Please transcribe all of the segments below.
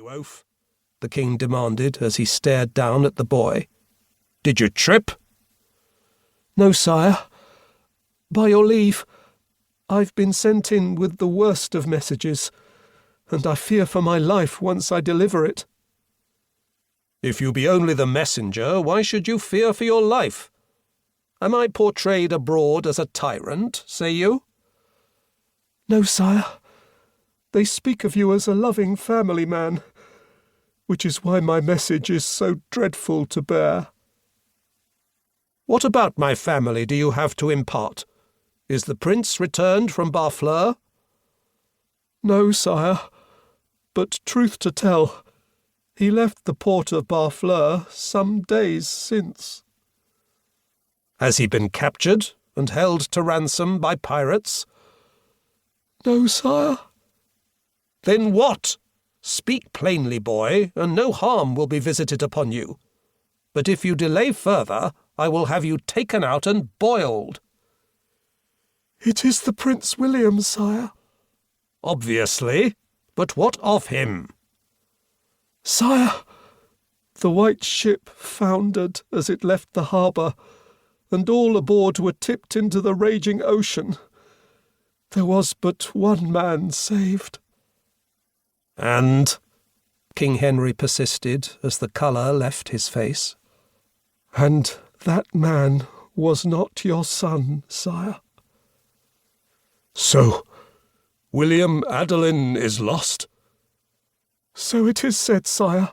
you oaf?" the king demanded as he stared down at the boy. "Did you trip?" "No, sire. By your leave, I've been sent in with the worst of messages, and I fear for my life once I deliver it." "If you be only the messenger, why should you fear for your life? Am I portrayed abroad as a tyrant, say you?" "No, sire. They speak of you as a loving family man, which is why my message is so dreadful to bear." "What about my family do you have to impart? Is the prince returned from Barfleur?" "No, sire, but truth to tell, he left the port of Barfleur some days since." "Has he been captured and held to ransom by pirates?" "No, sire." "Then what? Speak plainly, boy, and no harm will be visited upon you. But if you delay further, I will have you taken out and boiled." "It is the Prince William, sire." "Obviously. But what of him?" "Sire, the white ship foundered as it left the harbour, and all aboard were tipped into the raging ocean. There was but one man saved." "And?" King Henry persisted as the colour left his face. "And that man was not your son, sire." "So, William Adelin is lost?" "So it is said, sire.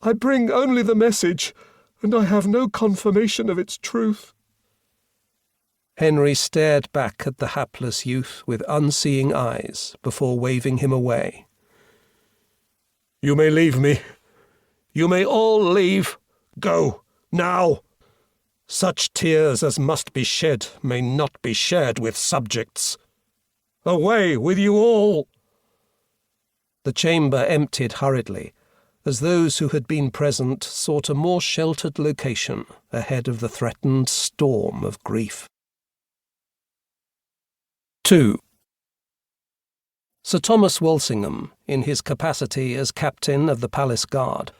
I bring only the message, and I have no confirmation of its truth." Henry stared back at the hapless youth with unseeing eyes before waving him away. "You may leave me. You may all leave. Go, now. Such tears as must be shed may not be shared with subjects. Away with you all!" The chamber emptied hurriedly, as those who had been present sought a more sheltered location ahead of the threatened storm of grief. 2. Sir Thomas Walsingham, in his capacity as captain of the palace guard,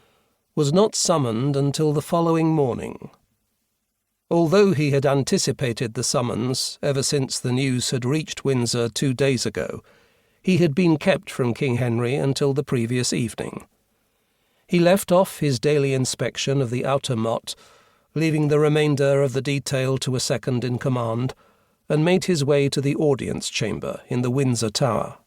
was not summoned until the following morning. Although he had anticipated the summons ever since the news had reached Windsor 2 days ago, he had been kept from King Henry until the previous evening. He left off his daily inspection of the outer motte, leaving the remainder of the detail to a second in command, and made his way to the audience chamber in the Windsor Tower.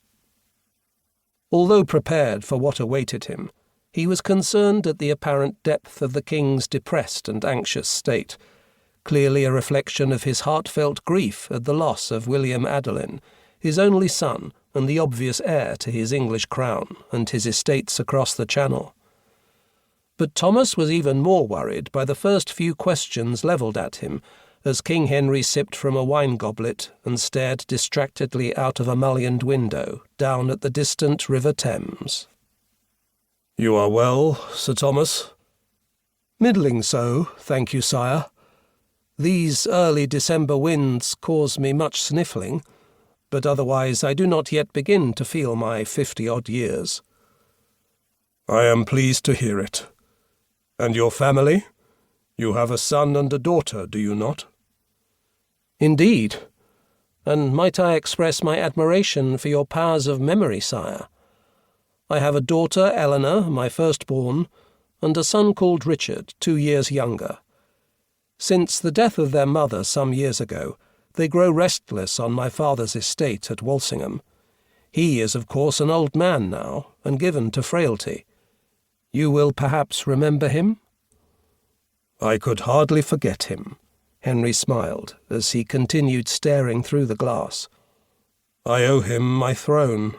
Although prepared for what awaited him, he was concerned at the apparent depth of the king's depressed and anxious state, clearly a reflection of his heartfelt grief at the loss of William Adelin, his only son and the obvious heir to his English crown and his estates across the Channel. But Thomas was even more worried by the first few questions levelled at him as King Henry sipped from a wine goblet and stared distractedly out of a mullioned window down at the distant River Thames. "You are well, Sir Thomas?" "Middling so, thank you, sire. These early December winds cause me much sniffling, but otherwise I do not yet begin to feel my 50-odd years." "I am pleased to hear it. And your family? You have a son and a daughter, do you not?" "Indeed. And might I express my admiration for your powers of memory, sire? I have a daughter, Eleanor, my firstborn, and a son called Richard, 2 years younger. Since the death of their mother some years ago, they grow restless on my father's estate at Walsingham. He is, of course, an old man now, and given to frailty. You will perhaps remember him?" "I could hardly forget him," Henry smiled as he continued staring through the glass. "I owe him my throne."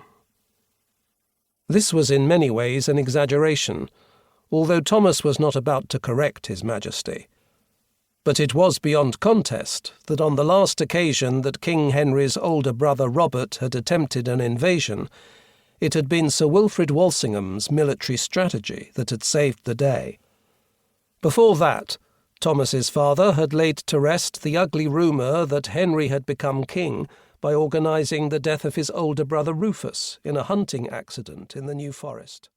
This was in many ways an exaggeration, although Thomas was not about to correct his Majesty. But it was beyond contest that on the last occasion that King Henry's older brother Robert had attempted an invasion, it had been Sir Wilfrid Walsingham's military strategy that had saved the day. Before that, Thomas's father had laid to rest the ugly rumour that Henry had become king by organising the death of his older brother Rufus in a hunting accident in the New Forest.